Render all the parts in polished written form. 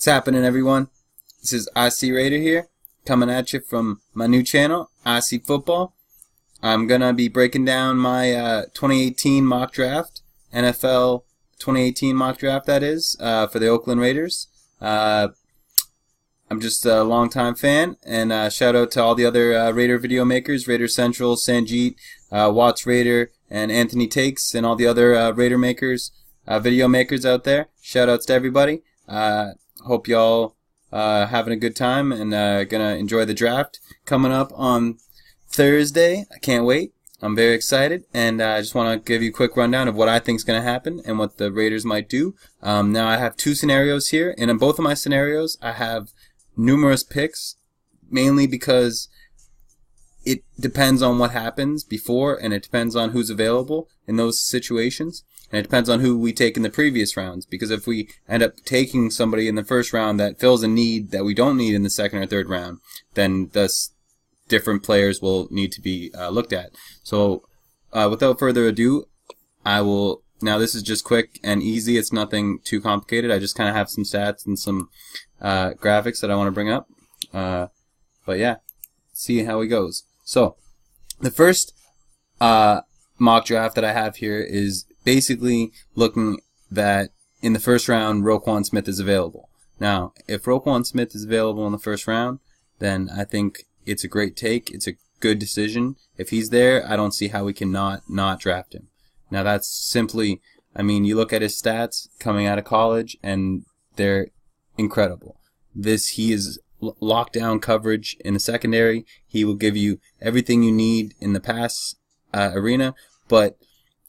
What's happening, everyone? This is IC Raider here, coming at you from my new channel, IC Football. I'm gonna be breaking down my 2018 mock draft, NFL 2018 mock draft, that is, for the Oakland Raiders. I'm just a longtime fan, and shout out to all the other Raider video makers, Raider Central, Sanjeet, Watts Raider, and Anthony Takes, and all the other Raider makers, video makers out there. Shout outs to everybody. Hope y'all having a good time and gonna enjoy the draft coming up on Thursday. I can't wait. I'm very excited, and I just want to give you a quick rundown of what I think is going to happen and what the Raiders might do. Now I have two scenarios here, and in both of my scenarios I have numerous picks, mainly because it depends on what happens before, and it depends on who's available in those situations. And it depends on who we take in the previous rounds, because if we end up taking somebody in the first round that fills a need that we don't need in the second or third round, then thus different players will need to be looked at. So without further ado, now this is just quick and easy. It's nothing too complicated. I just kind of have some stats and some graphics that I want to bring up. But yeah, see how it goes. So the first mock draft that I have here is basically looking that in the first round, Roquan Smith is available. Now, if Roquan Smith is available in the first round, then I think it's a great take. It's a good decision. If he's there, I don't see how we can not draft him. Now, that's simply, I mean, you look at his stats coming out of college, and they're incredible. He is lockdown coverage in the secondary. He will give you everything you need in the pass arena, but,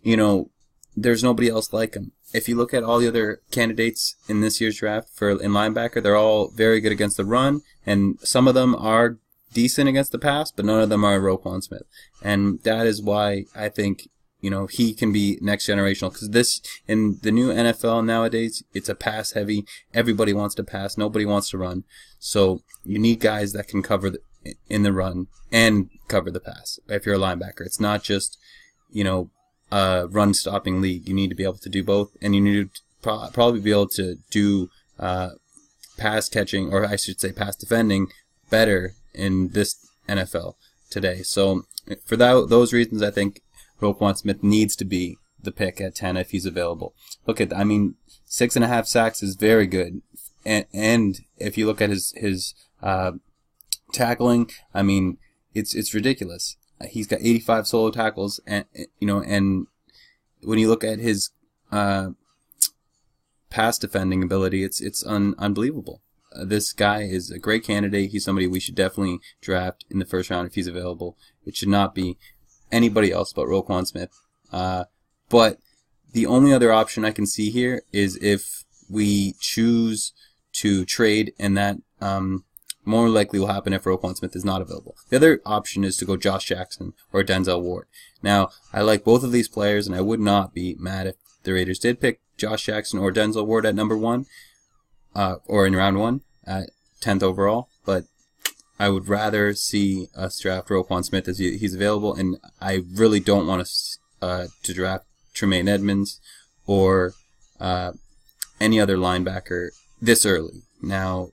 you know, there's nobody else like him. If you look at all the other candidates in this year's draft in linebacker, they're all very good against the run, and some of them are decent against the pass, but none of them are Roquan Smith. And that is why I think, you know, he can be next generational, because this, in the new NFL nowadays, it's a pass heavy. Everybody wants to pass. Nobody wants to run. So you need guys that can cover in the run and cover the pass if you're a linebacker. It's not just, you know, run stopping league. You need to be able to do both, and you need to probably be able to do pass catching, or I should say pass defending, better in this NFL today. So for those reasons, I think Roquan Smith needs to be the pick at 10 if he's available. Look at, I mean, 6.5 sacks is very good, and if you look at his tackling, I mean, it's ridiculous. He's got 85 solo tackles, and you know, and when you look at his pass defending ability, it's unbelievable. This guy is a great candidate. He's somebody we should definitely draft in the first round if he's available. It should not be anybody else but Roquan Smith. But the only other option I can see here is if we choose to trade, and that more likely will happen if Roquan Smith is not available. The other option is to go Josh Jackson or Denzel Ward. Now, I like both of these players, and I would not be mad if the Raiders did pick Josh Jackson or Denzel Ward at number 1, or in round 1 at 10th overall. But I would rather see us draft Roquan Smith as he's available, and I really don't want us to draft Tremaine Edmonds or any other linebacker this early. Now,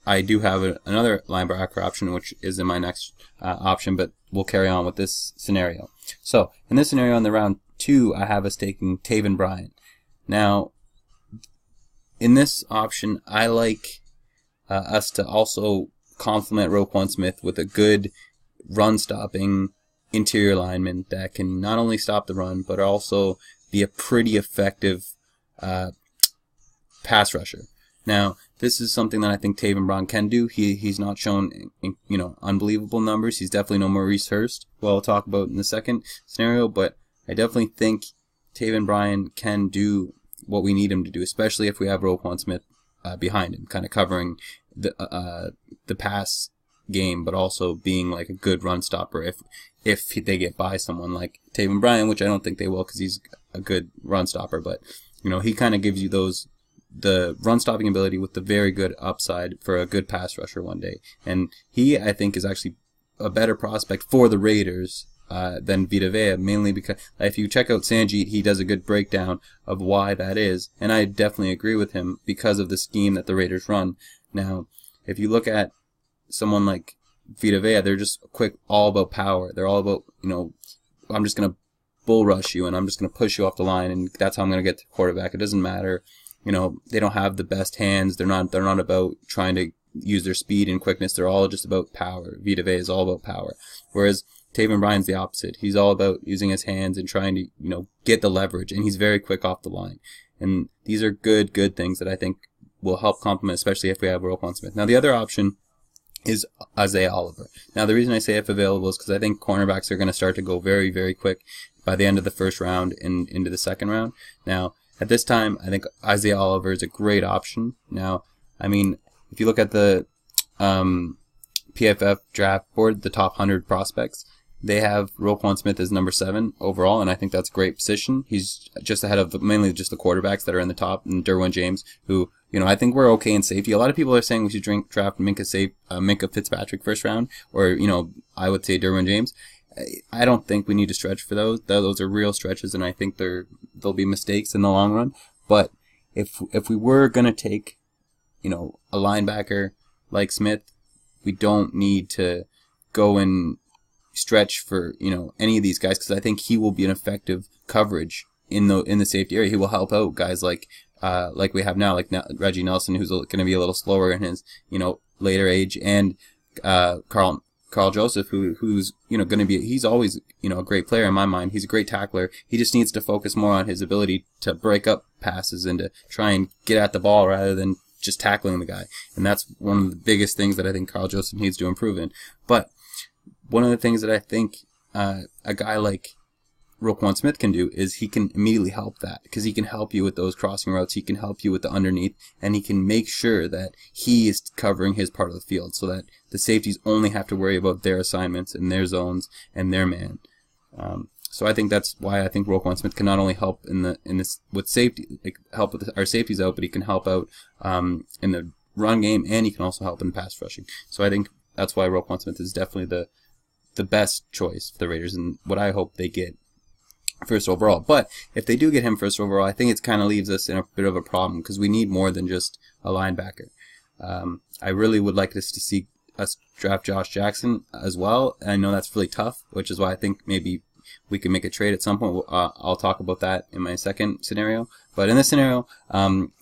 I do have another linebacker option, which is in my next option, but we'll carry on with this scenario. So, in this scenario, in the round 2, I have us taking Taven Bryan. Now, in this option, I like us to also complement Roquan Smith with a good run-stopping interior lineman that can not only stop the run, but also be a pretty effective pass rusher. Now, this is something that I think Taven Bryan can do. He's not shown, you know, unbelievable numbers. He's definitely no Maurice Hurst, who I'll talk about in the second scenario, but I definitely think Taven Bryan can do what we need him to do, especially if we have Roquan Smith behind him, kind of covering the pass game, but also being like a good run stopper if they get by someone like Taven Bryan, which I don't think they will, because he's a good run stopper. But you know, he kind of gives you the run stopping ability with the very good upside for a good pass rusher one day. And he, I think, is actually a better prospect for the Raiders than Vita Vea, mainly because if you check out Sanjeet, he does a good breakdown of why that is, and I definitely agree with him because of the scheme that the Raiders run. Now, if you look at someone like Vita Vea, they're just quick, all about power. They're all about, I'm just going to bull rush you and I'm just going to push you off the line, and that's how I'm going to get to the quarterback. It doesn't matter. They don't have the best hands. They're not about trying to use their speed and quickness. They're all just about power. Vita Vea is all about power. Whereas Taven Bryan's the opposite. He's all about using his hands and trying to, get the leverage, and he's very quick off the line. And these are good things that I think will help complement, especially if we have Roquan Smith. Now, the other option is Isaiah Oliver. Now, the reason I say if available is because I think cornerbacks are going to start to go very, very quick by the end of the first round and into the second round. Now, at this time, I think Isaiah Oliver is a great option. Now, if you look at the PFF draft board, the top 100 prospects, they have Roquan Smith as number 7 overall, and I think that's a great position. He's just ahead of mainly just the quarterbacks that are in the top, and Derwin James, who, I think we're okay in safety. A lot of people are saying we should draft Minkah Fitzpatrick first round, or, I would say Derwin James. I don't think we need to stretch for those. Those are real stretches, and I think there'll be mistakes in the long run. But if we were going to take, a linebacker like Smith, we don't need to go and stretch for, any of these guys, because I think he will be an effective coverage in the safety area. He will help out guys like we have now, like Reggie Nelson, who's going to be a little slower in his, later age, and Carl Joseph, who's going to be, he's always a great player in my mind. He's a great tackler. He just needs to focus more on his ability to break up passes and to try and get at the ball rather than just tackling the guy. And that's one of the biggest things that I think Carl Joseph needs to improve in. But one of the things that I think a guy like Roquan Smith can do is he can immediately help that, because he can help you with those crossing routes, he can help you with the underneath, and he can make sure that he is covering his part of the field so that the safeties only have to worry about their assignments and their zones and their man. So I think that's why I think Roquan Smith can not only help in this with safety, help with our safeties out, but he can help out in the run game, and he can also help in pass rushing. So I think that's why Roquan Smith is definitely the best choice for the Raiders, and what I hope they get first overall. But if they do get him first overall, I think it kind of leaves us in a bit of a problem, because we need more than just a linebacker. I really would like us to see us draft Josh Jackson as well. And I know that's really tough, which is why I think maybe we can make a trade at some point. I'll talk about that in my second scenario. But in this scenario,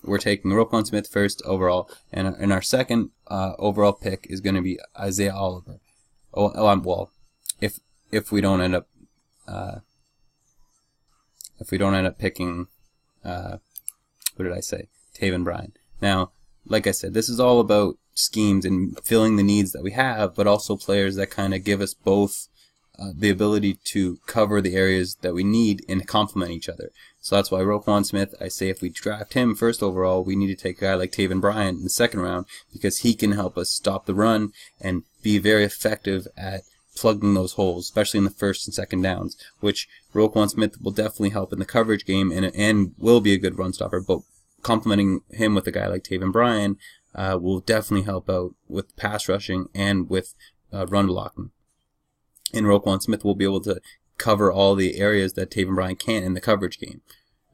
we're taking Roquan Smith first overall, and our second overall pick is going to be Isaiah Oliver. Well, if we don't end up picking, what did I say? Taven Bryan. Now, like I said, this is all about schemes and filling the needs that we have, but also players that kind of give us both the ability to cover the areas that we need and complement each other. So that's why Roquan Smith, I say if we draft him first overall, we need to take a guy like Taven Bryan in the second round, because he can help us stop the run and be very effective at plugging those holes, especially in the first and second downs, which Roquan Smith will definitely help in the coverage game and will be a good run stopper. But complementing him with a guy like Taven Bryan will definitely help out with pass rushing and with run blocking. And Roquan Smith will be able to cover all the areas that Taven Bryan can't in the coverage game,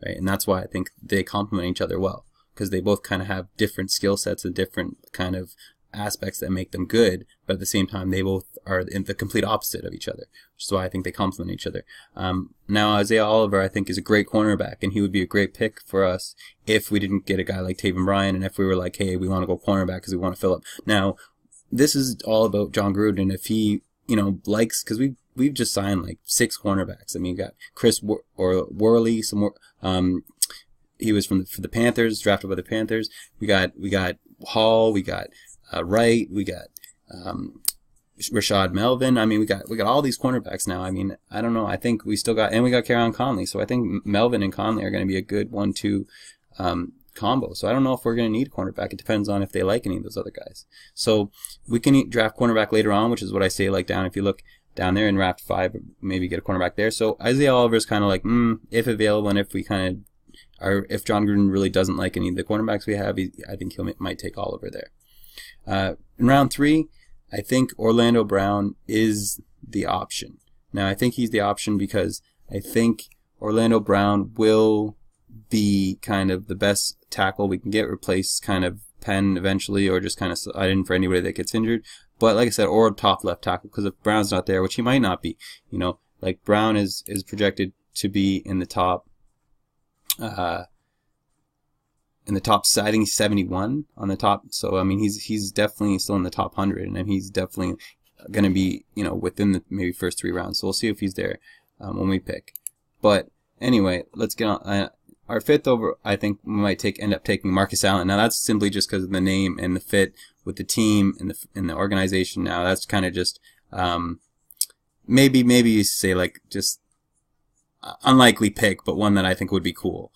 right? And that's why I think they complement each other well, because they both kind of have different skill sets and different kind of aspects that make them good, but at the same time they both are in the complete opposite of each other, which is why I think they complement each other. Now Isaiah Oliver, I think, is a great cornerback, and he would be a great pick for us if we didn't get a guy like Taven Bryan, and if we were like, hey, we want to go cornerback because we want to fill up. Now, this is all about John Gruden. If he, likes, because we've just signed like 6 cornerbacks. I mean, you got Chris Worley, some more. He was for the Panthers, drafted by the Panthers. We got Hall, we got Wright, we got Rashad Melvin. I mean, we got all these cornerbacks now. I mean, I don't know. I think we still got, and we got Kerryon Conley. So I think Melvin and Conley are going to be a good 1-2 combo. So I don't know if we're going to need a cornerback. It depends on if they like any of those other guys. So we can draft cornerback later on, which is what I say, like down. If you look down there in draft 5, maybe get a cornerback there. So Isaiah Oliver is kind of like, if available, and if we kind of are, if John Gruden really doesn't like any of the cornerbacks we have, I think he might take Oliver there. In round 3, I think Orlando Brown is the option. Now, I think he's the option because I think Orlando Brown will be kind of the best tackle we can get, replace kind of Penn eventually, or just kind of slide in for anybody that gets injured. But like I said, or top left tackle, because if Brown's not there, which he might not be, like Brown is projected to be in the top, I think he's 71 on the top. So I mean, he's definitely still in the top 100, and he's definitely going to be within the maybe first 3 rounds. So we'll see if he's there when we pick. But anyway, let's get on. Our 5th over, I think we might end up taking Marcus Allen. Now that's simply just because of the name and the fit with the team and the organization. Now that's kind of just maybe you say like just unlikely pick, but one that I think would be cool.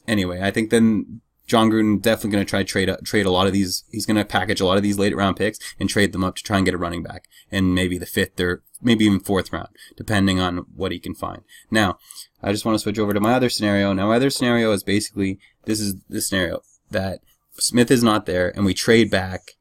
Anyway, I think then John Gruden definitely going to try trade a lot of these. He's going to package a lot of these late round picks and trade them up to try and get a running back, and maybe the 5th or maybe even 4th round, depending on what he can find. Now, I just want to switch over to my other scenario. Now, my other scenario is basically this is the scenario that Smith is not there, and we trade back.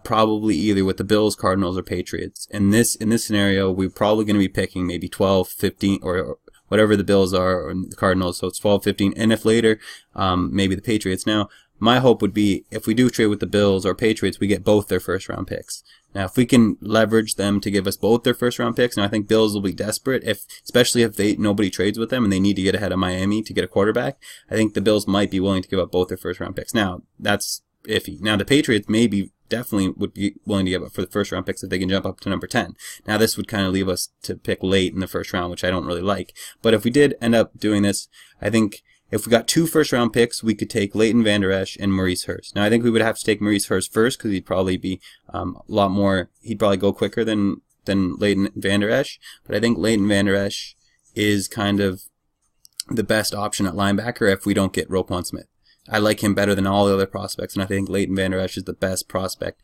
Probably either with the Bills, Cardinals, or Patriots. In this scenario, we're probably going to be picking maybe 12, 15, or whatever the Bills are, or the Cardinals, so it's 12, 15, and if later, maybe the Patriots. Now, my hope would be if we do trade with the Bills or Patriots, we get both their first round picks. Now, if we can leverage them to give us both their first round picks, and I think Bills will be desperate, especially if nobody trades with them and they need to get ahead of Miami to get a quarterback, I think the Bills might be willing to give up both their first round picks. Now, that's iffy. Now, the Patriots definitely would be willing to give up for the first round picks if they can jump up to number 10. Now, this would kind of leave us to pick late in the first round, which I don't really like. But if we did end up doing this, I think if we got 2 first round picks, we could take Leighton Vander Esch and Maurice Hurst. Now, I think we would have to take Maurice Hurst first because he'd probably be a lot more, he'd probably go quicker than Leighton Vander Esch. But I think Leighton Vander Esch is kind of the best option at linebacker if we don't get Roquan Smith. I like him better than all the other prospects, and I think Leighton Vander Esch is the best prospect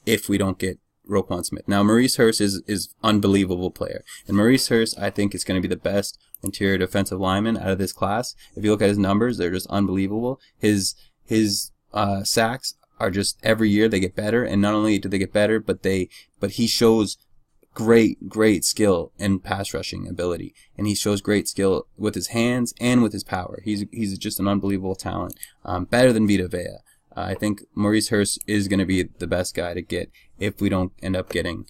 if we don't get Roquan Smith. Now, Maurice Hurst is unbelievable player, and Maurice Hurst I think is going to be the best interior defensive lineman out of this class. If you look at his numbers, they're just unbelievable. His sacks are just every year they get better, and not only do they get better, but he shows great skill and pass rushing ability, and he shows great skill with his hands and with his power. He's just an unbelievable talent, better than Vita Vea. I think Maurice Hurst is going to be the best guy to get if we don't end up getting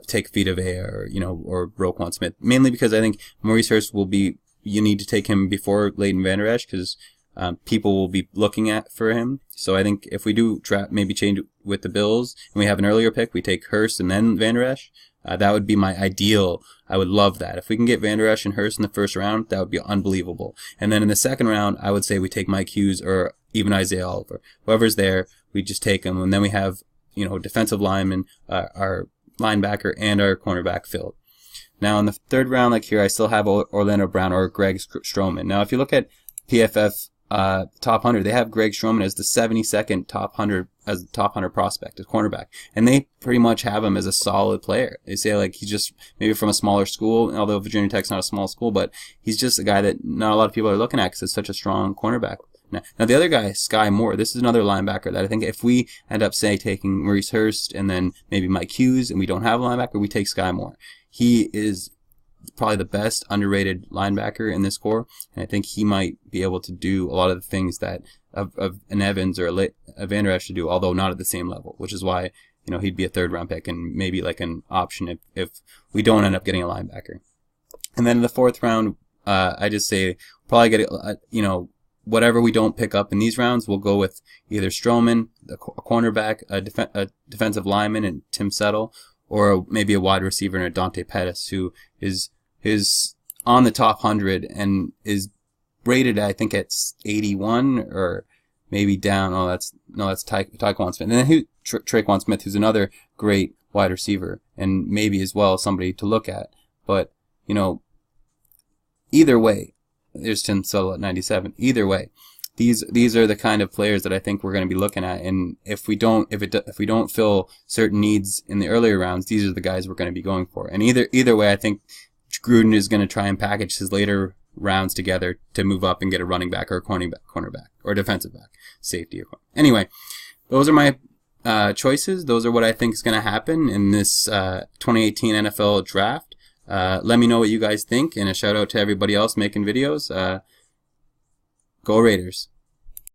take Vita Vea or Roquan Smith, mainly because I think Maurice Hurst you need to take him before Leighton Vander Esch because people will be looking for him. So I think if we do maybe change with the Bills and we have an earlier pick, we take Hurst and then Vander Esch. That would be my ideal. I would love that. If we can get Vander Esch and Hurst in the first round, that would be unbelievable. And then in the second round, I would say we take Mike Hughes or even Isaiah Oliver. Whoever's there, we just take them. And then we have, defensive linemen, our linebacker, and our cornerback filled. Now in the third round, like here, I still have Orlando Brown or Greg Stroman. Now if you look at PFF top 100, they have Greg Stroman as the 72nd top 100 as the top 100 prospect as cornerback, and they pretty much have him as a solid player. They say like he's just maybe from a smaller school, although Virginia Tech's not a small school, but he's just a guy that not a lot of people are looking at because it's such a strong cornerback. Now the other guy, Sky Moore, this is another linebacker that I think if we end up taking Maurice Hurst and then maybe Mike Hughes and we don't have a linebacker, we take Sky Moore. He is probably the best underrated linebacker in this core, and I think he might be able to do a lot of the things that of an Evans or a Vander Esch should do, although not at the same level, which is why he'd be a third round pick and maybe like an option if we don't end up getting a linebacker. And then in the fourth round, I just say probably get whatever we don't pick up in these rounds, we'll go with either Stroman, a cornerback, a defensive lineman, and Tim Settle, or maybe a wide receiver and a Dante Pettis, who is on the top 100 and is rated, I think, at 81 or maybe down. That's Tyquan Smith. And then Traquan Smith, who's another great wide receiver and maybe as well somebody to look at. But, either way, there's Tim Settle at 97. Either way, these are the kind of players that I think we're going to be looking at, and if we don't fill certain needs in the earlier rounds, these are the guys we're going to be going for. And either way, I think Gruden is going to try and package his later rounds together to move up and get a running back or a cornerback or a defensive back, safety. Anyway, those are my choices. Those are what I think is going to happen in this 2018 NFL draft. Let me know what you guys think, and a shout out to everybody else making videos. Go Raiders.